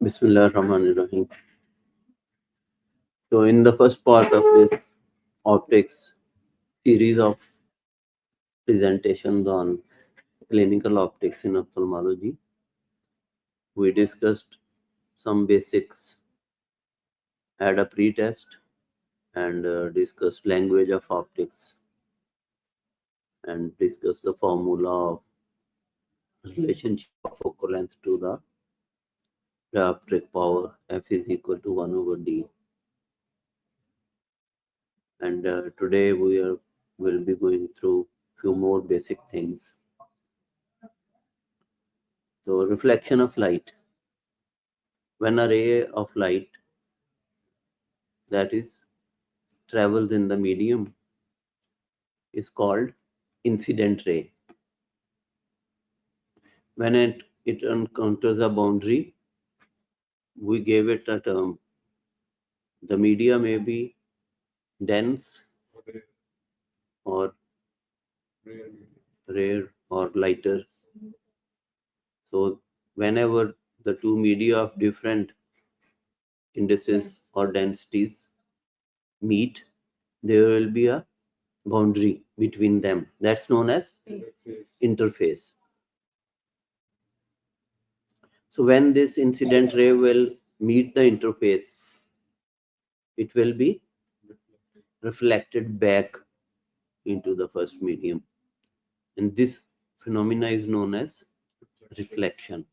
Bismillah ar-Rahman ar-Rahim. So in the first part of this optics series of presentations on clinical optics in ophthalmology, we discussed some basics, had a pre-test, and discussed language of optics, and discussed the formula of relationship of focal length to the dioptric power, F is equal to 1 over D. And today will be going through few more basic things. So reflection of light. When a ray of light that is travels in the medium is called incident ray. When it encounters a boundary, we gave it a term. The media may be dense or rare or lighter. So whenever the two media of different indices or densities meet, there will be a boundary between them. That's known as interface. So when this incident ray will meet the interface, it will be reflected back into the first medium. And this phenomena is known as reflection.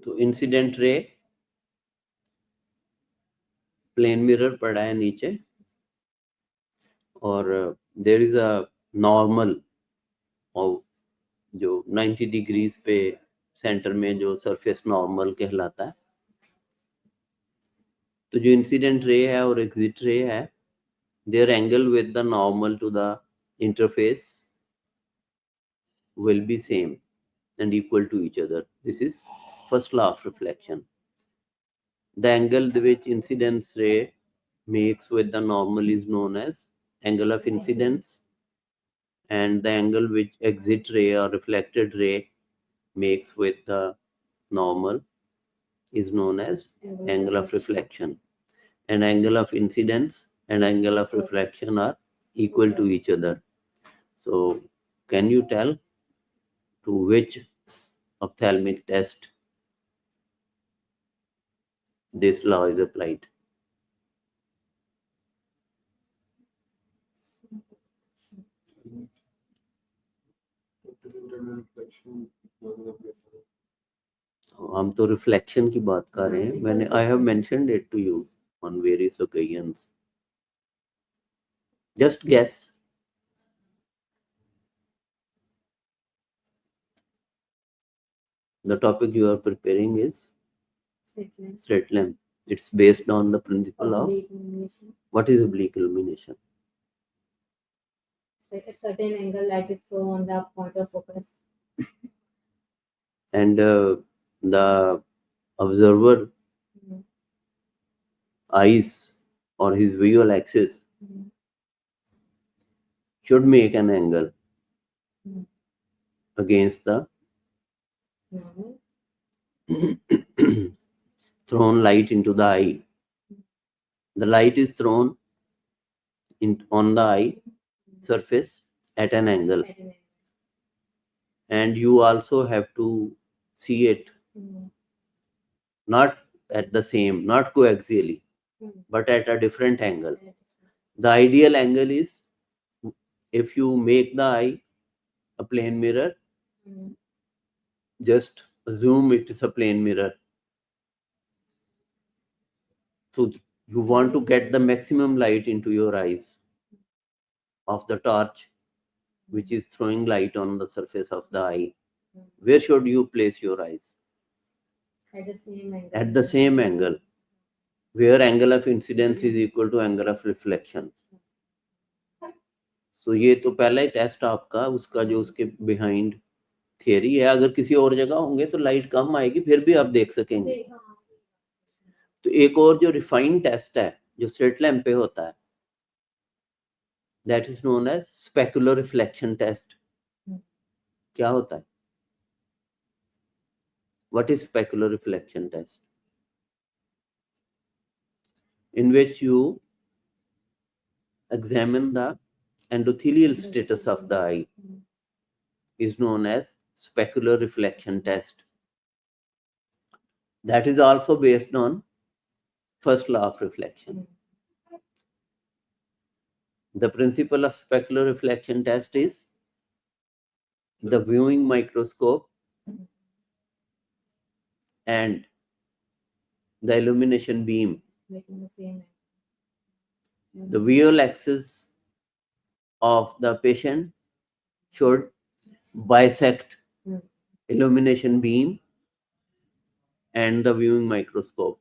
तो incident ray plane mirror पड़ा है नीचे और there is a normal और जो 90 degrees पे centre में जो सरफेस नॉर्मल कहलाता है. तो जो इंसिडेंट रे है और एग्जिट रे है, their angle with the normal to the interface will be same and equal to each other. This is first law of reflection. The angle which incidence ray makes with the normal is known as angle of incidence, and the angle which exit ray or reflected ray makes with the normal is known as angle of reflection. And angle of incidence and angle of reflection are equal to each other. So can you tell to which ophthalmic test this law is applied? हम तो reflection की बात कर रहे हैं. मैंने I have mentioned it to you on various occasions. Just guess. The topic you are preparing is straight lamp. It's based on the principle of what is oblique illumination. At a certain angle light is thrown on the point of focus. And the observer eyes or his visual axis should make an angle against the thrown light into the eye. The light is thrown on the eye surface at an angle, and you also have to see it not at the same, not coaxially, but at a different angle. The ideal angle is if you make the eye a plane mirror, just assume it is a plane mirror. So you want to get the maximum light into your eyes of the torch, which is throwing light on the surface of the eye. Where should you place your eyes? At the same angle. At the same angle, where angle of incidence is equal to angle of reflection. So ये तो पहला ही test आपका, उसका जो उसके behind theory है. अगर किसी और जगह होंगे तो लाइट कम आएगी, फिर भी आप देख सकेंगे. तो एक और जो रिफाइंड टेस्ट है जो स्ट्रेट लैंप पे होता है, That is known as specular reflection test. क्या होता है? What is specular reflection test? In which you examine the endothelial status of the eye is known as specular reflection test. That is also based on first law of reflection. The principle of specular reflection test is the viewing microscope and the illumination beam. Making the same angle. The visual axis of the patient should bisect illumination beam and the viewing microscope.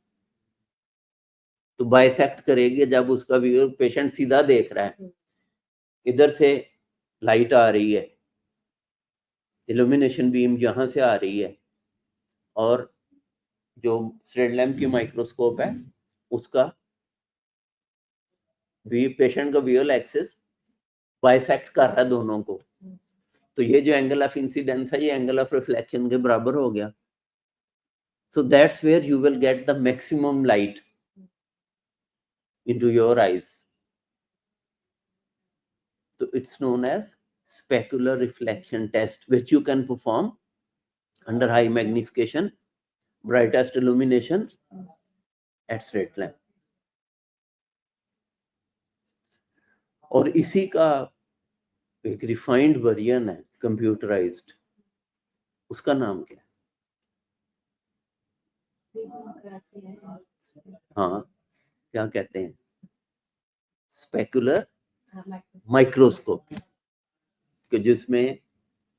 तो bisect करेगी जब उसका view patient सीधा देख रहा है, इधर से लाइट आ रही है, इल्यूमिनेशन बीम जहां से आ रही है, और जो स्लिट लैम्प की माइक्रोस्कोप है उसका पेशेंट का विजुअल एक्सिस बाइसेक्ट कर रहा है दोनों को, तो ये जो एंगल ऑफ इंसिडेंस है ये एंगल ऑफ रिफ्लेक्शन के बराबर हो गया. So that's where you will get the maximum light into your eyes. So it's known as specular reflection test, which you can perform under high magnification, brightest illumination at slit lamp. और इसी का एक refined version है computerised, उसका नाम क्या है? हाँ, क्या कहते हैं? स्पेकुलर माइक्रोस्कोपी, कि जिसमें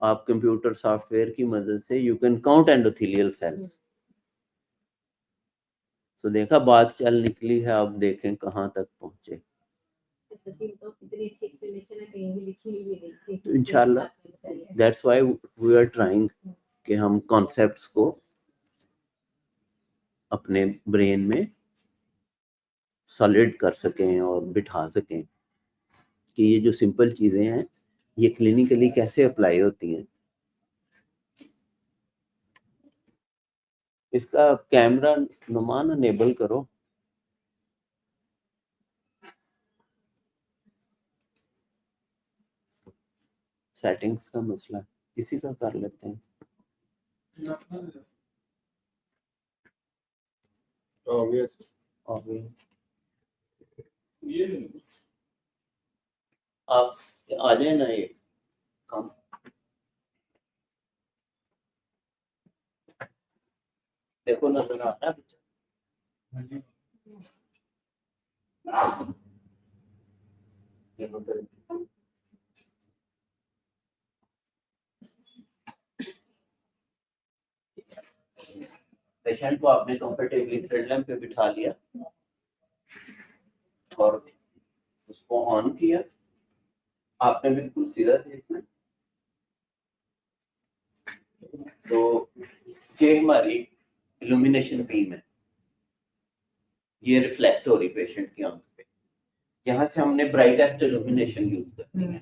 आप कंप्यूटर सॉफ्टवेयर की मदद से you can count endothelial cells. तो देखा, बात चल निकली है, अब देखें कहाँ तक पहुंचे. तो इंशाल्लाह that's why we are trying कि हम कॉन्सेप्ट्स को अपने ब्रेन में सॉलिड कर सकें और बिठा सकें कि ये जो सिंपल चीजें हैं ये क्लिनिकली कैसे अप्लाई होती हैं. इसका कैमरा नुमान अनेबल करो. सेटिंग्स का मसला इसी का कर लेते हैं. आप आ जाए ना, ये काम देखो नजर आ रहा है. पेशेंट को आपने कंफर्टेबली स्लिट लैम्प पे बिठा लिया और उसको ऑन किया. आपने बिल्कुल सीधा देखना. तो ये हमारी इल्यूमिनेशन बीम है, ये रिफ्लेक्ट हो रही पेशेंट की आंख पे. यहाँ से हमने ब्राइटेस्ट इल्यूमिनेशन यूज करनी है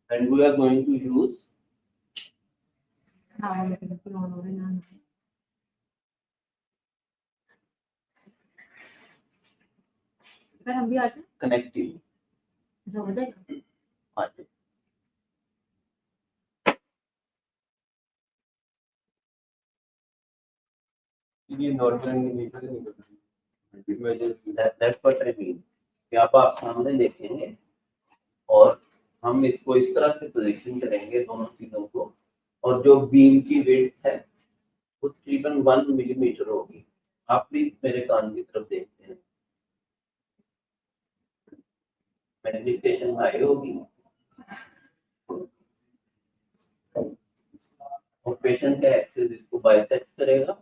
and we are going to use हम भी आते हैं कनेक्टिव. ये normal that's what I mean कि आप सामने देखेंगे और हम इसको इस तरह से पोजीशन करेंगे दोनों चीजों को, और जो बीम की विड्थ है वो तकरीबन 1 मिलीमीटर होगी. आप प्लीज मेरे कान की तरफ देखते हैं. मैग्निफिकेशन हाई होगी और पेशेंट का एक्सिस इसको बाइसेक्ट करेगा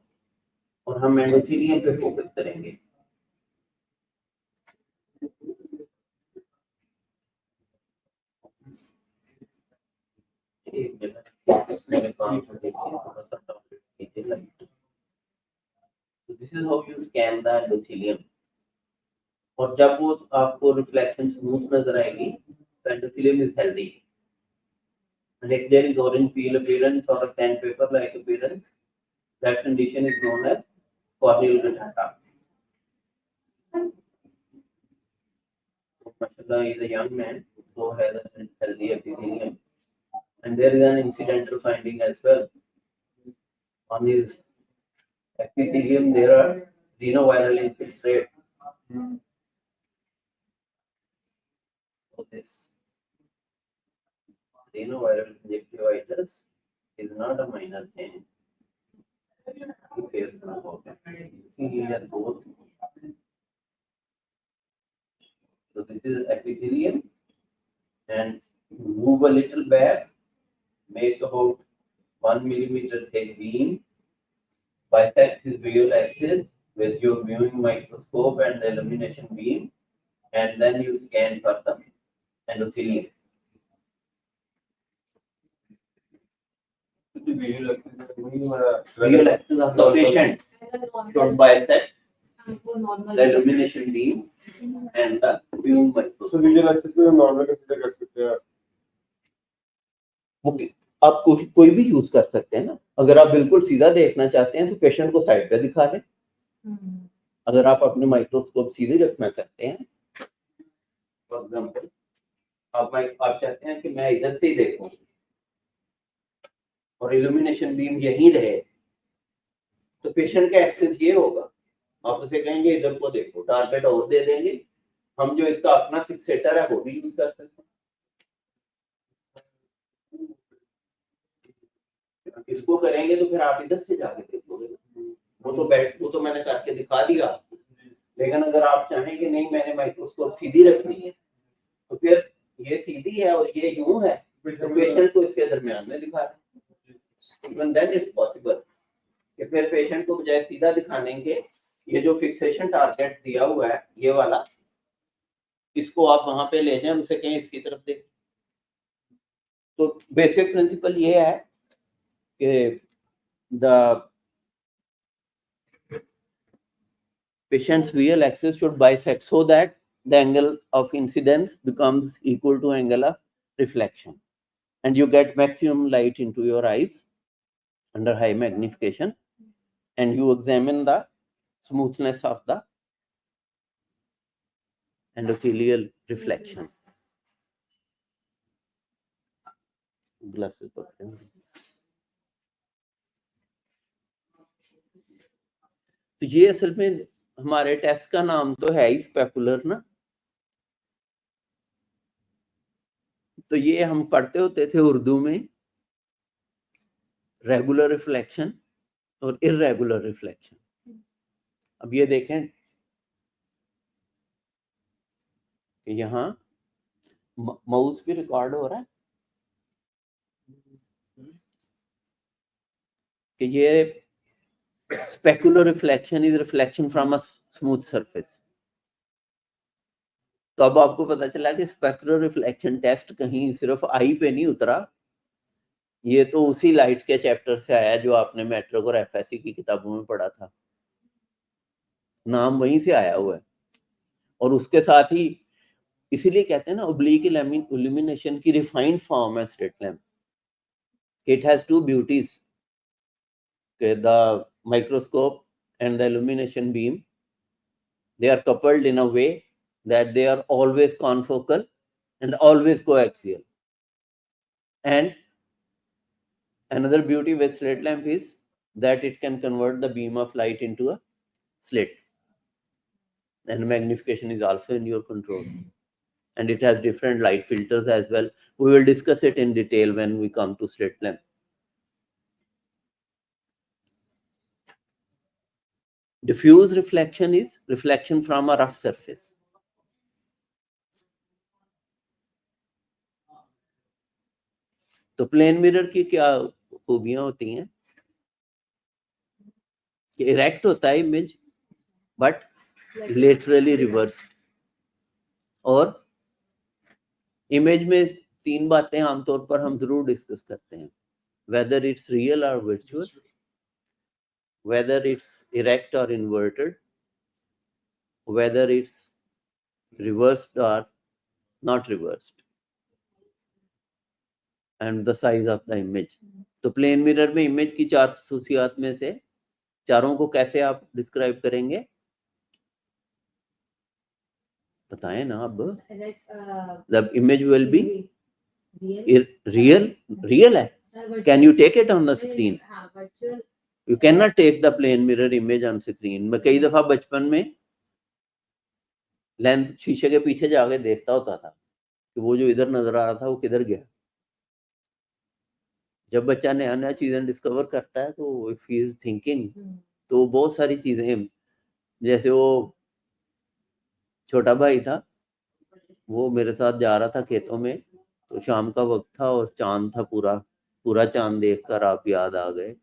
और हम एंडोथेलियम पे फोकस करेंगे. एक मिनट मेरे कान को देखिए, थोड़ा सा डाउन कीजिए. This is how you scan the endothelium. और जब वो आपको रिफ्लेक्शन स्मूथ नजर आएगी endothelium is healthy. And if there is orange peel appearance or a sandpaper-like appearance, that condition is known as corneal retata. Mashallah is a young man who has a healthy epithelium. And there is an incidental finding as well. On his epithelium, there are renoviral infiltrates. So this renoviral conjunctivitis is not a minor thing. Be careful about it. See, he has both. So this is epithelium, and move a little back, make about 1 millimeter thick beam, bisect his visual axis with your viewing microscope and the illumination beam, and then you scan for the endothelium. The visual axis Visual axis of the patient should bisect हमको normal the illumination beam and the viewing microscope. So visual axis को हम normal consider कर सकते हैं. आप कोई भी use कर सकते हैं ना. अगर आप बिल्कुल सीधा देखना चाहते हैं तो पेशेंट को साइड पे दिखा लें. अगर आप अपने माइक्रोस्कोप सीधे रखना चाहते हैं, फॉर एग्जांपल आप चाहते हैं कि मैं इधर से ही देखूं और इल्यूमिनेशन बीम यहीं रहे, तो पेशेंट का एक्सेस ये होगा. आप उसे कहेंगे इधर को देखो, टारगेट और दे देंगे. हम जो इसका अपना फिक्सेटर है वो भी यूज कर सकते हैं. इसको करेंगे तो फिर आप इधर से जाके देखोगे. वो तो मैंने करके दिखा दिया. लेकिन अगर आप चाहें कि नहीं मैंने माइक्रोस्कोप सीधी रखनी है, तो फिर ये सीधी है और ये यूं है, तो पेशेंट को इसके दरमियान में दिखा दें. इवन देन इट्स पॉसिबल कि फिर पेशेंट को बजाय सीधा दिखाने के ये जो फिक्सेशन टारगेट दिया हुआ है ये वाला, इसको आप वहां पे ले जाएं, उसे कहें इसकी तरफ देख. तो बेसिक प्रिंसिपल ये है कि the patient's visual axis should bisect so that the angle of incidence becomes equal to angle of reflection, and you get maximum light into your eyes under high magnification, and you examine the smoothness of the endothelial reflection. Glasses. तो ये असल में हमारे test का नाम तो है ही specular ना. तो ये हम पढ़ते होते थे उर्दू में रेगुलर रिफ्लेक्शन और इर्रेगुलर रिफ्लेक्शन. अब ये देखें कि यहाँ माउस भी रिकॉर्ड हो रहा है कि ये specular reflection is reflection from a smooth surface. तो अब आपको पता चला कि स्पेकुलर रिफ्लेक्शन टेस्ट कहीं सिर्फ आई पे नहीं उतरा. ये तो उसी लाइट के चैप्टर से आया जो आपने मैट्रिक और एफएससी की किताबों में पढ़ा था. नाम वहीं से आया हुआ है. और उसके साथ ही इसीलिए कहते हैं ना ओब्लिक इल्यूमिनेशन की रिफाइंड फॉर्म है slit lamp. It has two beauties, the microscope and the illumination beam, they are coupled in a way that they are always confocal and always coaxial. And another beauty with slit lamp is that it can convert the beam of light into a slit, and magnification is also in your control, and it has different light filters as well. We will discuss it in detail when we come to slit lamp. Diffuse reflection is reflection from a rough surface. तो plane mirror की क्या खूबियां होती हैं कि erect होता है image but laterally reversed. और इमेज में तीन बातें आमतौर पर हम जरूर डिस्कस करते हैं, वेदर इट्स रियल और virtual, whether it's erect or inverted, whether it's reversed or not reversed. and the size of the image. तो प्लेन मिरर में इमेज की 4 खसूसियात में से चारों को कैसे आप डिस्क्राइब करेंगे? बताएं ना अब। Like, The image will be real. real है. Can you take it on the screen? हाँ, virtual. You cannot take the plane mirror image on screen. मैं कई दफा बचपन में लेंस शीशे के पीछे जाके देखता होता था कि वो जो इधर नजर आ रहा था वो किधर गया। जब बच्चा नया नया चीजें डिस्कवर करता है तो इफ ही इज थिंकिंग तो बहुत सारी चीजें, जैसे वो छोटा भाई था, वो मेरे साथ जा रहा था खेतों में, तो शाम का वक्त था और चांद था, पूरा चांद देखकर आप याद आ गए।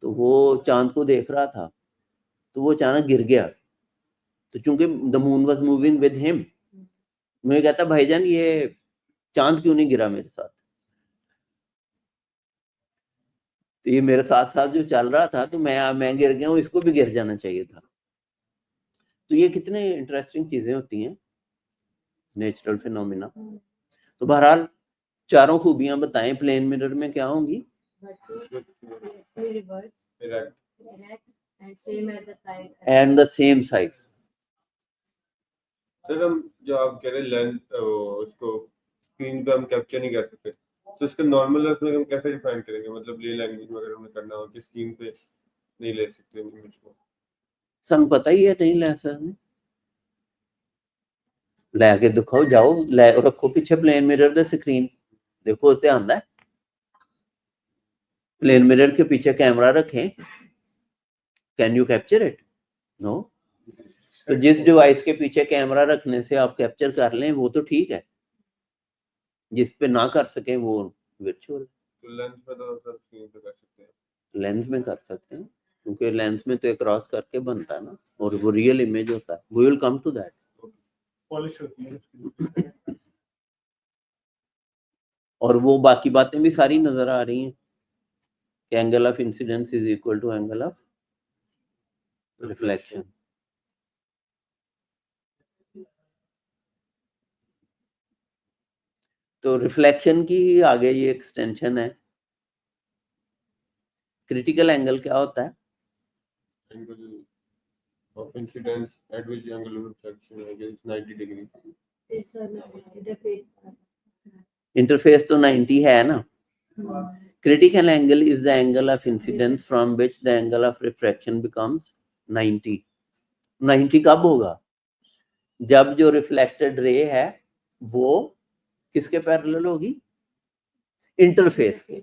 तो वो चांद को देख रहा था तो वो अचानक गिर गया। तो चूंकि the moon was moving with him, मुझे कहता भाईजान ये चांद क्यों नहीं गिरा मेरे साथ? तो ये मेरे साथ साथ जो चल रहा था, तो मैं गिर गया हूँ, इसको भी गिर जाना चाहिए था। तो ये कितने इंटरेस्टिंग चीजें होती हैं, नेचुरल फिनोमिना। तो बहरहाल चारों खूबियां बताएं प्लेन मिरर में क्या होंगी? Reverse, Correct. erect, and same at the side. And the same size. Sir हम जो आप कह रहे हैं लेंथ उसको स्क्रीन पे हम कैप्चर नहीं कर सकते, तो इसका नॉर्मल में हम कैसे डिफाइन करेंगे? मतलब ये लैंग्वेज में अगर हमें करना हो कि स्क्रीन पे नहीं ले सकते इमेज को। सन पता ही है नहीं ले सकते, लैके दिखाओ, जाओ ले रखो पीछे प्लेन मिरर द स्क्रीन, देखो उत्ते आंदा है। प्लेन मिरर के पीछे कैमरा रखें, can you capture it? No. तो जिस डिवाइस के पीछे कैमरा रखने से आप कैप्चर कर लें वो तो ठीक है, जिस पे ना कर सके वो वर्चुअल। तो लेंस में तो सर स्क्रीन पे कर सकते हैं। लेंस में कर सकते हैं क्योंकि लेंस में तो एक क्रॉस करके बनता है ना, और वो रियल इमेज होता है। We will come to that. Polish होती है और वो बाकी बातें भी सारी नजर आ रही हैं कि angle of incidence is equal to angle of reflection. तो रिफ्लेक्शन की आगे ये एक्सटेंशन है। क्रिटिकल एंगल क्या होता है? Angle of incidence at which angle of reflection against 90 degree. It's interface. Interface तो 90 है ना। Critical angle is the angle of incidence from which the angle of refraction becomes 90. 90 कब होगा? जब जो रिफ्लेक्टेड रे है वो किसके पैरेलल होगी? इंटरफेस के।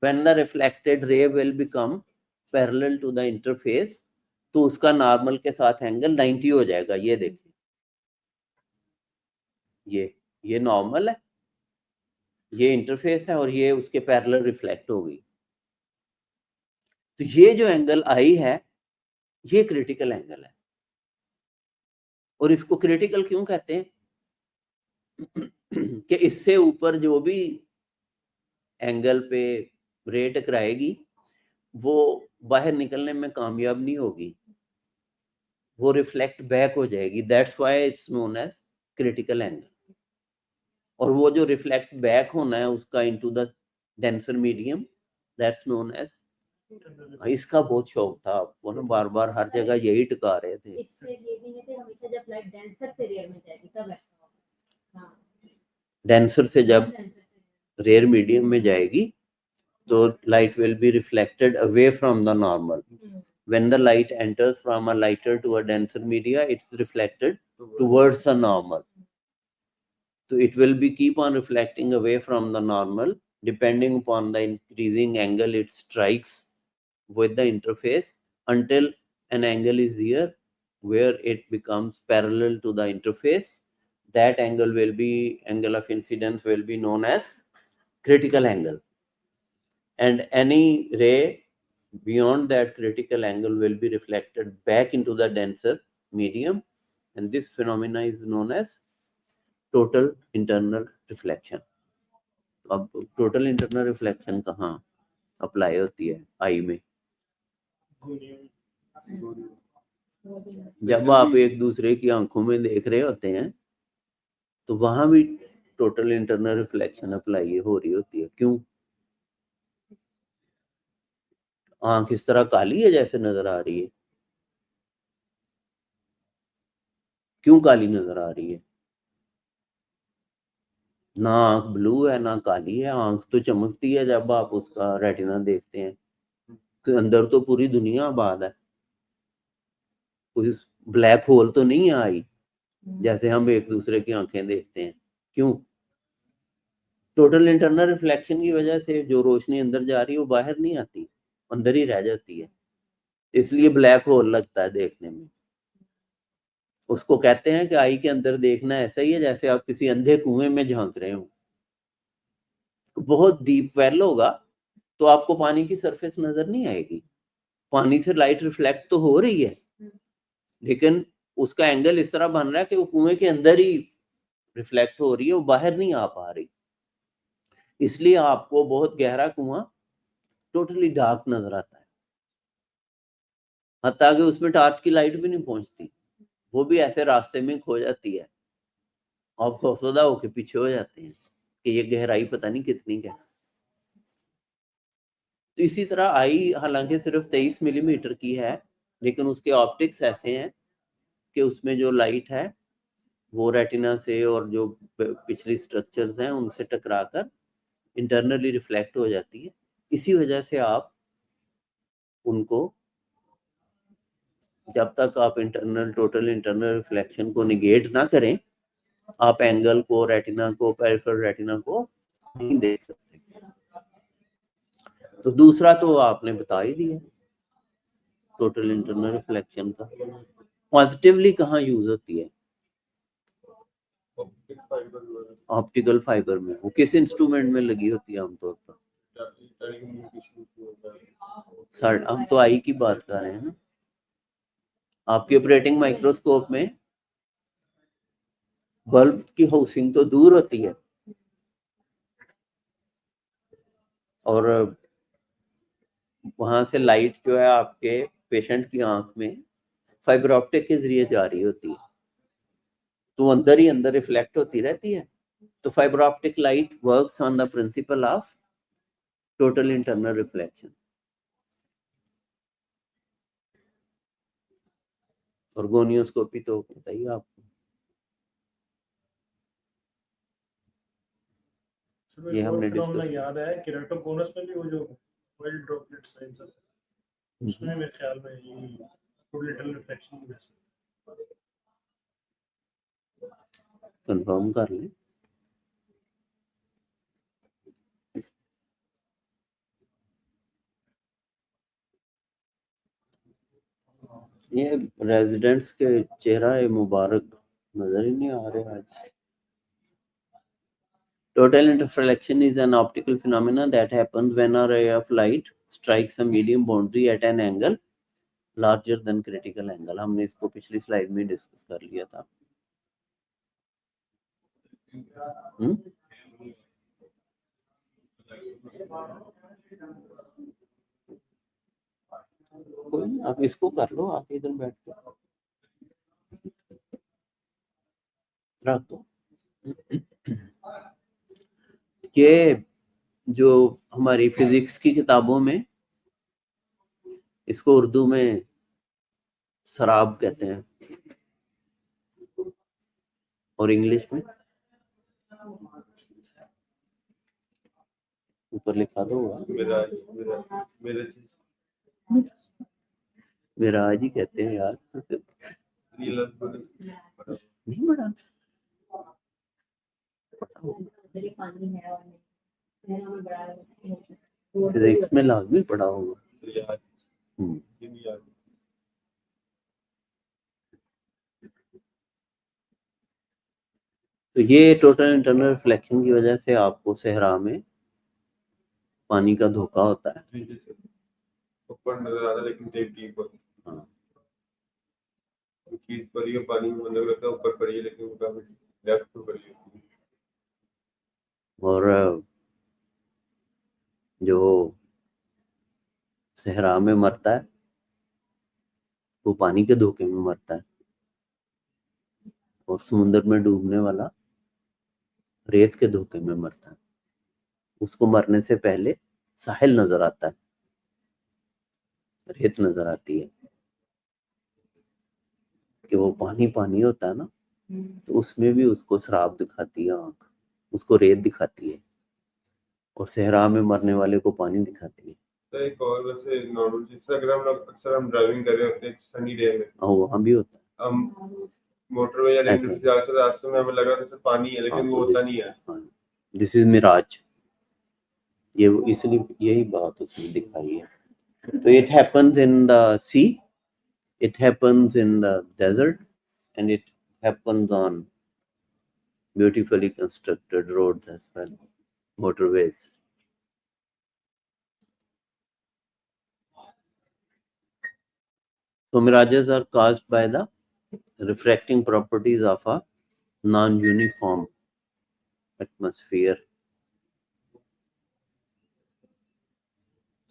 When the reflected ray will become parallel to the interface, तो उसका नॉर्मल के साथ एंगल 90 हो जाएगा। ये देखिए, ये नॉर्मल है, ये इंटरफेस है और ये उसके पैरेलल रिफ्लेक्ट हो गई। तो ये जो एंगल आई है ये क्रिटिकल एंगल है। और इसको क्रिटिकल क्यों कहते हैं? कि इससे ऊपर जो भी एंगल पे रे टकराएगी वो बाहर निकलने में कामयाब नहीं होगी, वो रिफ्लेक्ट बैक हो जाएगी। That's why it's known as critical angle. और वो जो रिफ्लेक्ट बैक होना है उसका into the denser medium, that's known as. इसका बहुत शौक था आपको ना, बार बार हर जगह यही टिका रहे थे। इसमें ये भी है कि हमेशा जब लाइट डेंसर से रेयर में जाएगी तब ऐसा होगा। हाँ, डेंसर से जब डेंसर से रेयर मीडियम में जाएगी तो light will be reflected away from the normal. When the light enters from a lighter to a denser media, it's reflected towards the normal. So it will be keep on reflecting away from the normal depending upon the increasing angle it strikes with the interface until an angle is here where it becomes parallel to the interface. That angle will be, angle of incidence will be known as critical angle. And any ray beyond that critical angle will be reflected back into the denser medium, and this phenomena is known as total internal reflection. अब total internal reflection कहाँ apply होती है? Eye में। जब आप एक दूसरे की आंखों में देख रहे होते हैं तो वहां भी टोटल इंटरनल रिफ्लेक्शन अप्लाई हो रही होती है। क्यों? आंख इस तरह काली है जैसे नजर आ रही है। क्यों काली नजर आ रही है? ना आंख ब्लू है ना काली है, आंख तो चमकती है जब आप उसका रेटिना देखते हैं, तो अंदर तो पूरी दुनिया आबाद है, कोई ब्लैक होल तो नहीं है आई जैसे हम एक दूसरे की आंखें देखते हैं। क्यों? टोटल इंटरनल रिफ्लेक्शन की वजह से जो रोशनी अंदर जा रही है वो बाहर नहीं आती, अंदर ही रह जाती है, इसलिए ब्लैक होल लगता है देखने में। उसको कहते हैं कि आई के अंदर देखना ऐसा ही है जैसे आप किसी अंधे कुएं में झांक रहे हो। बहुत डीप वेल होगा तो आपको पानी की सरफेस नजर नहीं आएगी, पानी से लाइट रिफ्लेक्ट तो हो रही है लेकिन उसका एंगल इस तरह बन रहा है कि वो कुएं के अंदर ही रिफ्लेक्ट हो रही है, वो बाहर नहीं आ पा रही, इसलिए आपको बहुत गहरा कुआं टोटली डार्क नजर आता है, हत्ता कि उसमें टॉर्च की लाइट भी नहीं पहुंचती, वो भी ऐसे रास्ते में खो जाती है, आप खौफजदा होके पीछे हो जाते हैं कि ये गहराई पता नहीं कितनी है। तो इसी तरह आई हालांकि सिर्फ 23 मिलीमीटर की है लेकिन उसके ऑप्टिक्स ऐसे हैं कि उसमें जो लाइट है वो रेटिना से और जो पिछली स्ट्रक्चर्स हैं उनसे टकराकर इंटरनली रिफ्लेक्ट हो जाती है। इसी वजह से आप उनको, जब तक आप टोटल इंटरनल रिफ्लेक्शन को निगेट ना करें, आप एंगल को, रेटिना को, पेरिफेरल रेटिना को नहीं देख सकते। तो दूसरा तो आपने बता ही दिया टोटल इंटरनल रिफ्लेक्शन का। पॉजिटिवली कहाँ यूज होती है? ऑप्टिकल फाइबर में। वो किस इंस्ट्रूमेंट में लगी होती है आमतौर पर? सर हम तो आई की बात कर रहे हैं ना। आपके ऑपरेटिंग माइक्रोस्कोप में बल्ब की हाउसिंग तो दूर होती है और वहां से लाइट जो है आपके पेशेंट की आंख में फाइबर ऑप्टिक के जरिए जा रही होती है, तो अंदर ही अंदर रिफ्लेक्ट होती रहती है। तो fibre optic light works on the principle of total internal reflection. और गोनियोस्कोपी तो पता ही आपको, ये हमने डिस्कस याद है केराटोकोनस में भी वो जो ऑयल ड्रॉपलेट साइंस है उसमें मेरे ख्याल में ये लिटिल रिफ्लेक्शन की वजह कंफर्म कर लें। ये रेजिडेंट्स के चेहरा है मुबारक नजर ही नहीं आ रहे आज। Total interflexion is an optical phenomenon that happens when a ray of light strikes a medium boundary at an angle larger than critical angle. हमने इसको पिछली स्लाइड में डिस्कस कर लिया था। कोई नहीं, आप इसको कर लो आके इधर बैठ के रख दो। ये जो हमारी फिजिक्स की किताबों में इसको उर्दू में शराब कहते हैं और इंग्लिश में ऊपर लिखा तो हुआ मेरा आज ही कहते हैं यार। नहीं बड़ा पानी है और नहीं में बड़ा फिजिक्स में लाजमी पढ़ा होगा। तो ये टोटल इंटरनल रिफ्लेक्शन की वजह से आपको सहरा में पानी का धोखा होता है। ऊपर नजर आता है लेकिन डीप होता है। चीज पड़ी है पानी में मतलब लगता है ऊपर पड़ी है लेकिन वो काफी डेप्थ में पड़ी है। और जो सहरा में मरता है वो पानी के धोखे में मरता है और समुद्र में डूबने वाला रेत के धोखे में मरता है। उसको मरने से पहले साहिल नजर आता है, रेत नजर आती है कि वो पानी पानी होता है ना, तो उसमें भी उसको शराब दिखाती है आंख, उसको रेत दिखाती है, और सहरा में मरने वाले को पानी दिखाती है। तो एक और वैसे नॉर्मल चीज अगर हम लोग अक्सर हम ड्राइविंग कर रहे होते हैं सनी डे में, हाँ, वहाँ भी होता है। हम मोटरवे या रिंग ऐसा रोड से जाते तो रास्ते में हमें लग रहा था जैसे पानी है, हाँ, लेकिन वो तो होता नहीं है। दिस इज मिराज, ये इसलिए यही बात उसमें दिखाई है। तो it happens in the sea, it happens in the desert, and it happens on beautifully constructed roads as well, motorways. So mirages are caused by the refracting properties of a non-uniform atmosphere.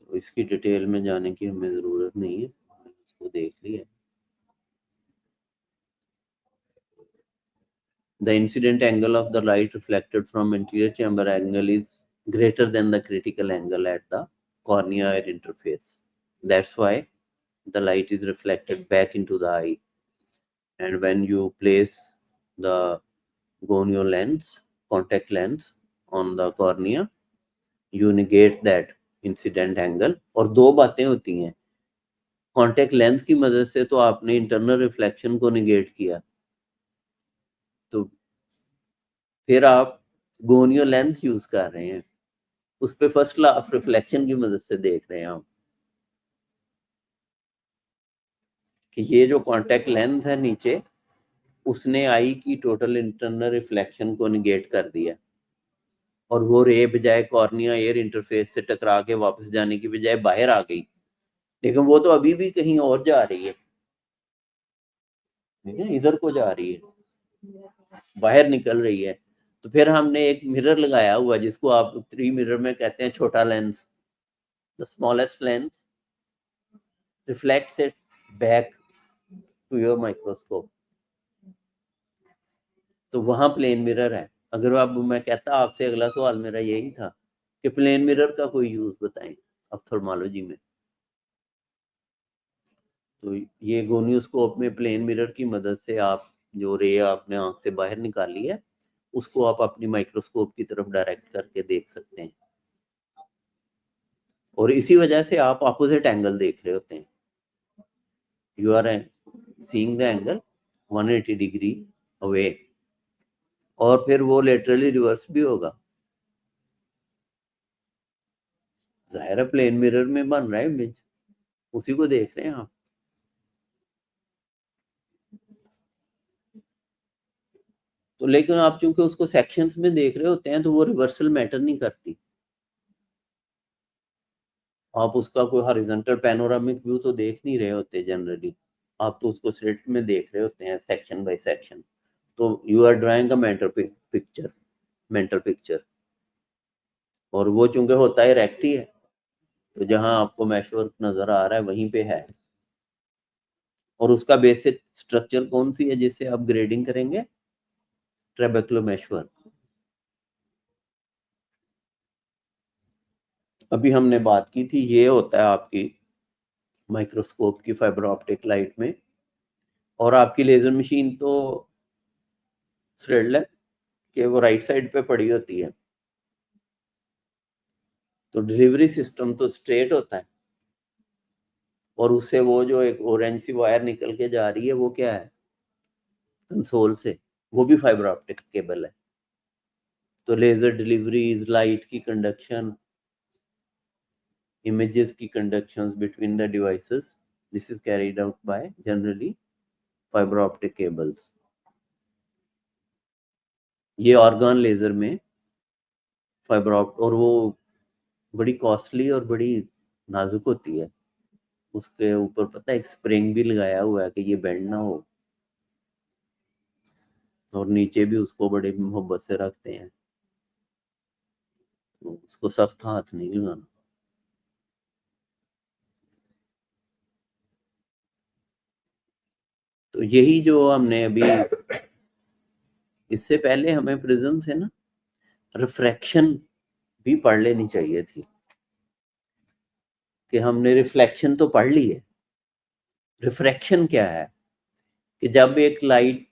तो इसकी detail में जाने की हमें जरूरत नहीं है, हमने इसको देख लिया। The incident angle of the light reflected from interior chamber angle is greater than the critical angle at the cornea ear interface. That's why the light is reflected back into the eye, and when you place the gonio lens, contact lens, on the cornea, you negate that incident angle. और दो बातें होती हैं, contact lens की मदद से तो आपने इंटरनल रिफ्लेक्शन को निगेट किया, तो फिर आप गोनियो लेंस यूज कर रहे हैं, उस पे फर्स्ट लॉ ऑफ रिफ्लेक्शन की मदद से देख रहे हैं आप कि ये जो कॉन्टेक्ट लेंस है नीचे, उसने आई की टोटल इंटरनल रिफ्लेक्शन को निगेट कर दिया, और वो रे बजाय कॉर्निया एयर इंटरफेस से टकरा के वापस जाने की बजाय बाहर आ गई, लेकिन वो तो अभी भी कहीं और जा रही है, ठीक है, इधर को जा रही है, बाहर निकल रही है। तो फिर हमने एक मिरर लगाया हुआ जिसको आप 3 मिरर में कहते हैं छोटा lens, the smallest lens reflects it back to your microscope. तो वहां प्लेन मिरर है। अगर अब मैं कहता आपसे, अगला सवाल मेरा यही था कि प्लेन मिरर का कोई यूज बताएं ऑप्थेल्मोलॉजी में। तो ये गोनियोस्कोप में प्लेन मिरर की मदद से आप जो रे आपने आंख से बाहर निकाली है, उसको आप अपनी माइक्रोस्कोप की तरफ डायरेक्ट करके देख सकते हैं, और इसी वजह से आप ऑपोजिट एंगल देख रहे होते हैं। You are seeing the angle 180 degree away, और फिर वो लेटरली रिवर्स भी होगा। जाहिर है प्लेन मिरर में बन रहा है इमेज, उसी को देख रहे हैं आप। तो लेकिन आप चूंकि उसको सेक्शंस में देख रहे होते हैं, तो वो रिवर्सल मैटर नहीं करती। आप उसका कोई हॉरिजॉन्टल पैनोरामिक व्यू तो देख नहीं रहे होते जनरली, आप तो उसको स्लिट में देख रहे होते हैं सेक्शन बाय सेक्शन। तो you are drawing a mental picture, और वो चूंकि होता है रेक्ट ही है, तो जहां आपको मैशवर्क नजर आ रहा है वहीं पे है। और उसका बेसिक स्ट्रक्चर कौन सी है जिससे आप ग्रेडिंग करेंगे? ट्रेबेक्लो मैशवर्क। अभी हमने बात की थी, ये होता है आपकी माइक्रोस्कोप की फाइबर ऑप्टिक लाइट में, और आपकी लेजर मशीन तो थ्रेड है कि वो राइट साइड पे पड़ी होती है, तो डिलीवरी सिस्टम तो स्ट्रेट होता है, और उससे वो जो एक ऑरेंज सी वायर निकल के जा रही है, वो क्या है? कंसोल से, वो भी फाइबर ऑप्टिक केबल है। तो लेजर डिलीवरी इज लाइट की कंडक्शन, images की conductions between the devices. This is carried out by generally fiber optic cables. ये ऑर्गन लेजर में फाइबर ऑप्टिक, और वो बड़ी कॉस्टली और बड़ी नाजुक होती है। उसके ऊपर पता है एक स्प्रिंग भी लगाया हुआ है कि ये बेंड ना हो, और नीचे भी उसको बड़े मोहब्बत से रखते हैं, तो उसको सख्त हाथ नहीं लगाना। तो यही जो हमने अभी, इससे पहले हमें प्रिज्म से ना रिफ्रैक्शन भी पढ़ लेनी चाहिए थी कि हमने रिफ्लेक्शन तो पढ़ ली है। रिफ्रैक्शन क्या है कि जब एक लाइट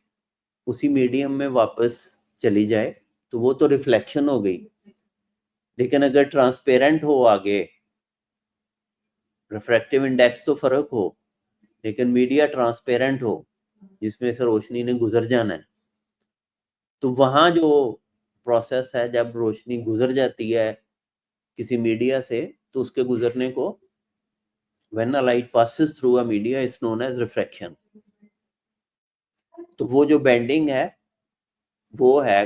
उसी मीडियम में वापस चली जाए तो वो तो रिफ्लेक्शन हो गई, लेकिन अगर ट्रांसपेरेंट हो आगे, रिफ्रैक्टिव इंडेक्स तो फर्क हो, लेकिन मीडिया ट्रांसपेरेंट हो जिसमें से रोशनी ने गुजर जाना है, तो वहां जो प्रोसेस है, जब रोशनी गुजर जाती है किसी मीडिया से, तो उसके गुजरने को when a light passes through a media is known as refraction। तो वो जो बेंडिंग है वो है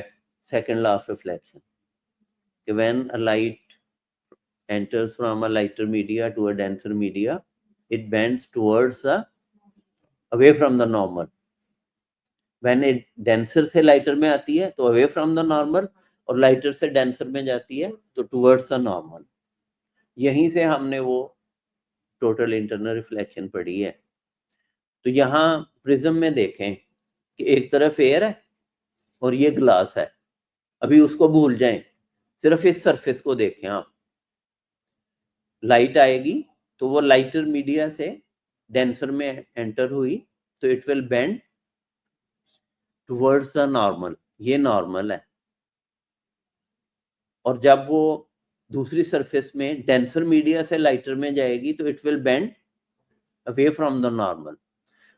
सेकंड लॉ ऑफ रिफ्लेक्शन कि when a light enters from a lighter media to a denser media it bends towards the away from the normal। when it denser से lighter में आती है तो away from the normal, और lighter से denser में जाती है तो towards the normal। यहीं से हमने वो टोटल इंटरनल रिफ्लेक्शन पढ़ी है। तो यहाँ प्रिज्म में देखें कि एक तरफ एयर है और ये ग्लास है, अभी उसको भूल जाएं, सिर्फ इस सरफेस को देखें आप। लाइट आएगी तो वो लाइटर मीडिया से डेंसर में एंटर हुई तो it will bend towards the normal, ये नॉर्मल है। और जब वो दूसरी सरफेस में डेंसर मीडिया से लाइटर में जाएगी तो it will bend away from the normal.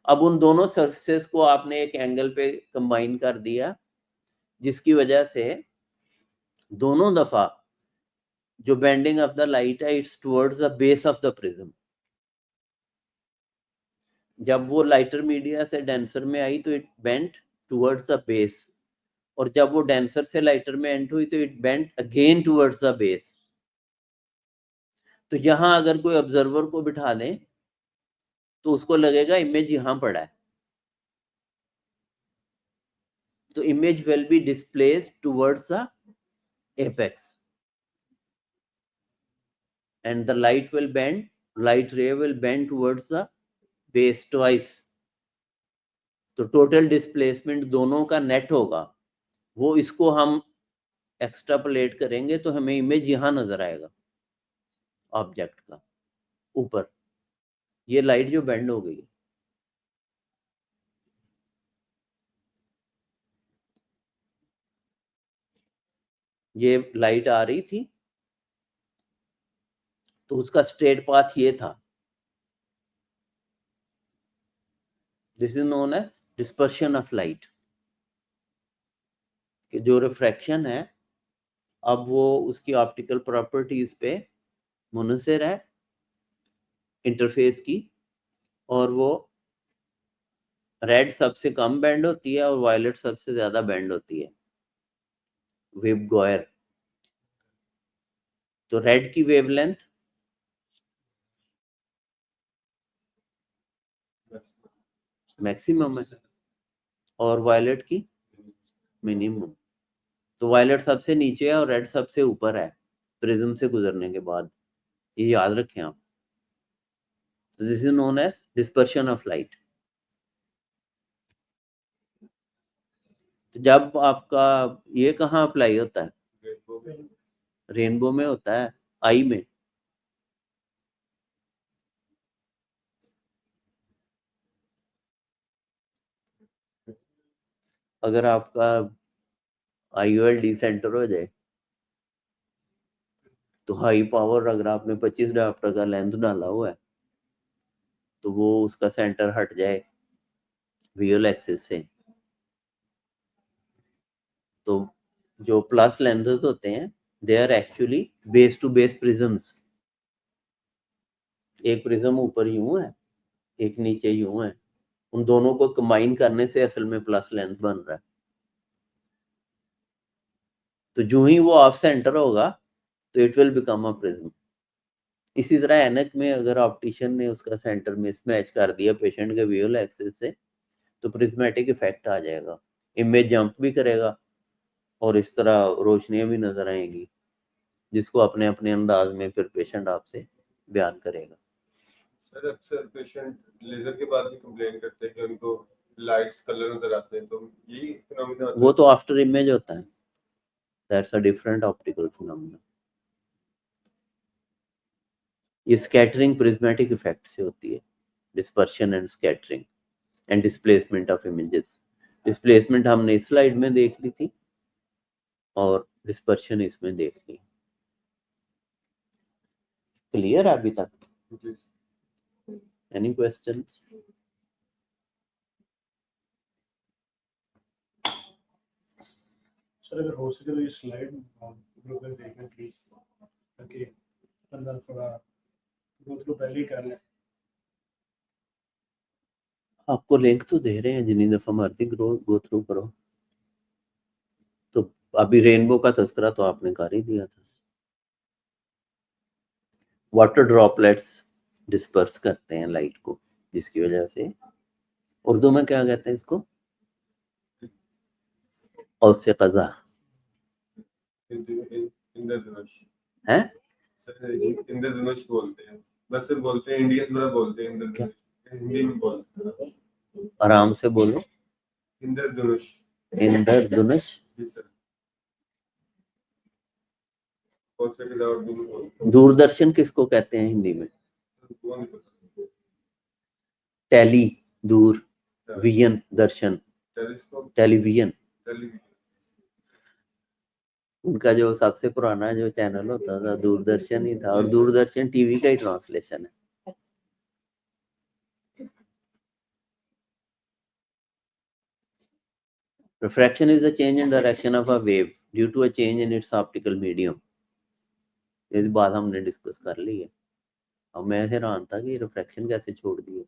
अब उन दोनों सरफेसेस को आपने एक एंगल पे कंबाइन कर दिया, जिसकी वजह से दोनों दफा जो बेंडिंग ऑफ द लाइट है it's towards the base of the prism. जब वो लाइटर मीडिया से डेंसर में आई तो it bent towards the base, और जब वो डेंसर से लाइटर में एंटर हुई तो it bent again towards the base. तो यहां अगर कोई ऑब्जर्वर को बिठा दें तो उसको लगेगा इमेज यहां पड़ा है, तो image will be displaced towards the apex and the light ray will bend towards the base twice। तो टोटल डिस्प्लेसमेंट दोनों का नेट होगा, वो इसको हम एक्सट्रापोलेट करेंगे तो हमें इमेज यहां नजर आएगा ऑब्जेक्ट का ऊपर, ये लाइट जो बेंड हो गई। ये लाइट आ रही थी तो उसका स्ट्रेट पाथ ये था, this is known as dispersion of light. कि जो रिफ्रैक्शन है अब वो उसकी ऑप्टिकल प्रॉपर्टीज पे मुनहसर है इंटरफेस की, और वो रेड सबसे कम बैंड होती है और वायलेट सबसे ज्यादा बैंड होती है, वेव गॉयर। तो रेड की वेवलेंथ मैक्सिमम है और वायलेट की मिनिमम। तो वायलेट सबसे नीचे है और रेड सबसे ऊपर है प्रिज्म से गुजरने के बाद, ये याद रखें आप। तो this is known as dispersion of light. तो जब आपका ये कहाँ अप्लाई होता है? रेनबो में होता है, आई में। अगर आपका IOL डिसेंटर हो जाए तो हाई पावर, अगर आपने 25 डायोप्टर का लेंस डाला हुआ है तो वो उसका सेंटर हट जाए विजुअल एक्सिस से, तो जो प्लस लेंसेज होते हैं they are actually base to base prisms. एक प्रिज्म ऊपर यूं है, एक नीचे यूं है, उन दोनों को कंबाइन करने से असल में प्लस लेंस बन रहा है। तो जो ही वो ऑफ सेंटर होगा तो it will become a prism. इसी तरह एनक में अगर ऑप्टिशियन ने उसका सेंटर मिसमैच कर दिया पेशेंट के विजुअल एक्सिस से तो प्रिज्मेटिक इफेक्ट आ जाएगा, इमेज जंप भी करेगा और इस तरह रोशनियां भी नजर आएंगी, जिसको अपने अपने अंदाज में फिर पेशेंट आपसे बयान करेगा। सर अक्सर पेशेंट लेजर के बाद भी कंप्लेन करते हैं कि उनको लाइट्स कलर नजर आते हैं, तो यही फिनोमेना वो तो आफ्टर इमेज होता है, that's a different optical phenomena. ये स्कैटरिंग प्रिज्मेटिक इफेक्ट से होती है, dispersion and scattering and displacement of images. Displacement हमने इस स्लाइड में देख ली थी और डिस्पर्शन इसमें देख ली। क्लियर अभी तक? जी। Any questions? सर अगर हो सके तो ये स्लाइड ग्रुप में देखना प्लीज, ताकि अंदर थोड़ा गो थ्रू पहले ही कर लें। आपको लिंक तो दे रहे हैं, जितनी दफा मर्जी गो थ्रू करो। तो अभी रेनबो का तस्करा तो आपने कर ही दिया था। वाटर ड्रॉपलेट्स डिस्पर्स करते हैं लाइट को, जिसकी वजह से उर्दू में क्या कहते हैं इसको? औसे कज़ा इंद्रधनुष है। इंद्रधनुष बोलते हैं, बस सिर्फ बोलते हैं, इंडियन में बोलते हैं इंद्रधनुष, हिंदी में बोलते हैं। आराम से बोलो। इंद्रधनुष। इंद्रधनुष। जी सर। औसे कज़ा उर्दू में बोलते हैं। दूरदर्शन किसको कहते हैं हिंदी में? वो नहीं पता। टेली दूर, विजन दर्शन, टेलीस्कोप, टेलीविजन। टेलीविजन। उनका जो सबसे पुराना जो चैनल होता था दूरदर्शन ही था, और दूरदर्शन टीवी का ही ट्रांसलेशन है। Refraction is the change in direction of a wave due to a change in its optical medium. इस बात हमने डिस्कस कर ली है। अब मैं हैरान था कि रिफ्रैक्शन कैसे छोड़ दी है।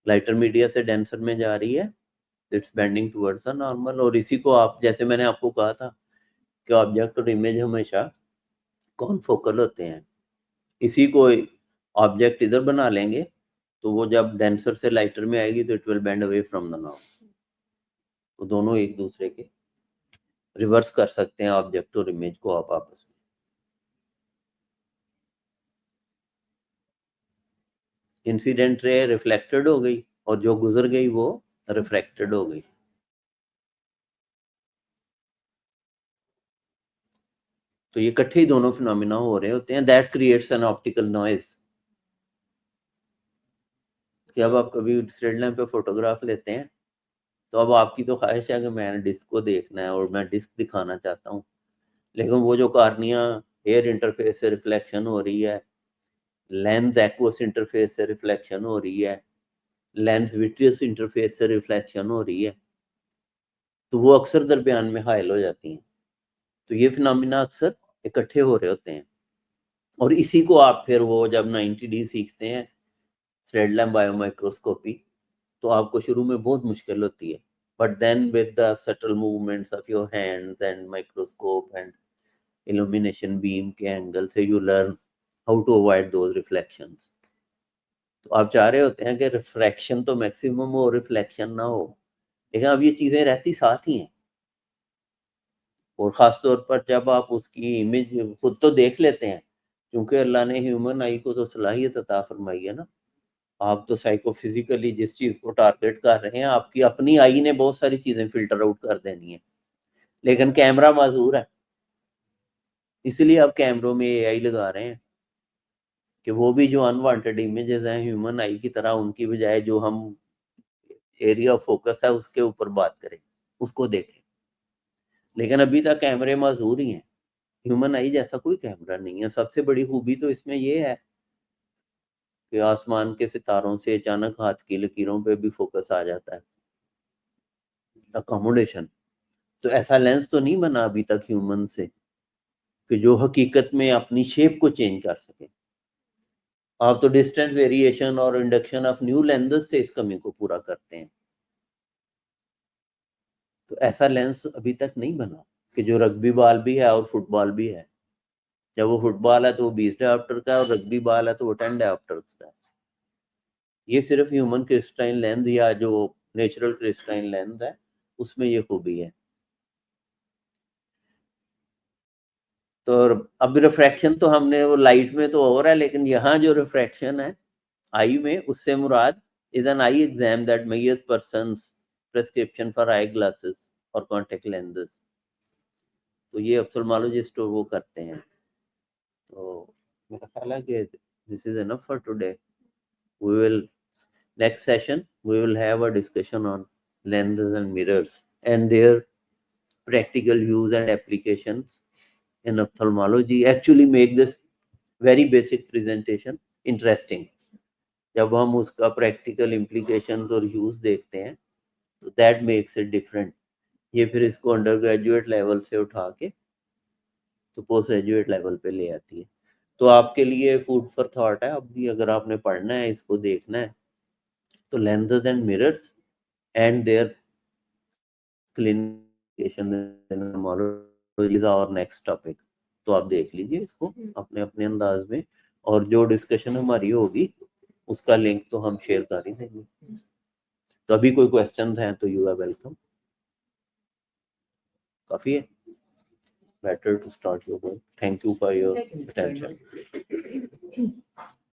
लाइटर मीडिया से डेंसर में जा रही है, it's bending towards a normal. और इसी को आप, जैसे मैंने आपको कहा था कि ऑब्जेक्ट और इमेज हमेशा कॉनफोकल होते हैं, इसी को ऑब्जेक्ट इधर बना लेंगे तो वो जब डेंसर से लाइटर में आएगी तो it will bend away from the normal. तो दोनों एक दूसरे के रिवर्स कर सकते हैं ऑब्जेक्ट और इमेज को आप आपस में। इंसिडेंट रे रिफ्लेक्टेड हो गई और जो गुजर गई वो रिफ्रैक्टेड हो गई। तो ये इकट्ठे ही दोनों फिनोमिना हो रहे होते हैं। That creates an optical noise. कि अब आप कभी स्ट्रेट लाइन पे फोटोग्राफ लेते हैं तो अब आपकी तो ख्वाहिश है कि मैंने डिस्क को देखना है और मैं डिस्क दिखाना चाहता हूँ, लेकिन वो जो कार्निया एयर इंटरफेस से रिफ्लेक्शन हो रही है, लेंस एक्वस इंटरफेस से रिफ्लेक्शन हो रही है, लेंस विट्रियस इंटरफेस से रिफ्लेक्शन हो रही है, तो वो अक्सर दरमियान में हाइल हो जाती हैं। तो ये फिनोमिना अक्सर इकट्ठे हो रहे होते हैं। और इसी को आप फिर वो जब 90D सीखते हैं स्ट्रेट लाइन बायोमाइक्रोस्कोपी, तो आपको शुरू में बहुत मुश्किल होती है, but then with the subtle movements of your hands and microscope and illumination beam के एंगल से you learn how to avoid those reflections. तो आप चाह रहे होते हैं कि रिफ्रैक्शन तो मैक्सिमम हो, रिफ्लेक्शन ना हो, लेकिन अब ये चीजें रहती साथ ही हैं। और ख़ास तौर पर जब आप उसकी इमेज खुद तो देख लेते हैं, क्योंकि अल्लाह ने ह्यूमन आई को तो सलाहियत अता फरमाई है ना। आप तो साइकोफिजिकली जिस चीज़ को टारगेट कर रहे हैं, आपकी अपनी आई ने बहुत सारी चीज़ें फ़िल्टर आउट कर देनी है, लेकिन कैमरा माज़ूर है। इसलिए आप कैमरों में एआई लगा रहे हैं कि वो भी जो अनवांटेड इमेजेस हैं ह्यूमन आई की तरह, उनकी बजाय जो हम एरिया ऑफ फोकस है उसके ऊपर बात करें, उसको देखें। लेकिन अभी तक कैमरे माज़ूर ही हैं, ह्यूमन आई जैसा कोई कैमरा नहीं है। सबसे बड़ी खूबी तो इसमें ये है कि आसमान के सितारों से अचानक हाथ की लकीरों पे भी फोकस आ जाता है, अकोमोडेशन। तो ऐसा लेंस तो नहीं बना अभी तक ह्यूमन से कि जो हकीकत में अपनी शेप को चेंज कर सके। आप तो डिस्टेंस वेरिएशन और इंडक्शन ऑफ न्यू लेंसेज से इस कमी को पूरा करते हैं। तो ऐसा लेंस अभी तक नहीं बना कि जो रग्बी बॉल भी है और फुटबॉल भी है। जब वो फुटबॉल है तो वो 20 डायोप्टर का है और रग्बी बॉल है तो वो 10 डायोप्टर का है। ये सिर्फ ह्यूमन क्रिस्टलाइन लेंस या जो नेचुरल क्रिस्टलाइन लेंस है उसमें ये खूबी है। तो अब रिफ्रैक्शन तो हमने वो लाइट में तो हो रहा है, लेकिन यहाँ जो रिफ्रैक्शन है आई में, उससे मुराद is an eye exam that measures persons prescription for eye glasses और कॉन्टेक्ट लेंसेज। तो ये ऑप्थेल्मोलॉजिस्ट वो करते हैं। तो मेरा ख्याल है कि this is enough for today. We will next session we will have a discussion on lenses and mirrors and their practical use and applications in ophthalmology. Actually make this very basic presentation interesting. जब हम उसका practical implications और use देखते हैं तो that makes it different. ये फिर इसको undergraduate level से उठा के तो पोस्ट ग्रेजुएट लेवल पे ले आती है। तो आपके लिए फूड फॉर थॉट है, अभी अगर आपने पढ़ना है, इसको देखना है, तो lenses and mirrors and their clinication is our next topic. तो आप देख लीजिए इसको अपने अपने अंदाज में, और जो डिस्कशन हमारी होगी उसका लिंक तो हम शेयर कर ही देंगे। तो अभी कोई क्वेश्चंस हैं तो यू आर वेलकम। काफी है, better to start your work. Thank you for your Thank you. Attention.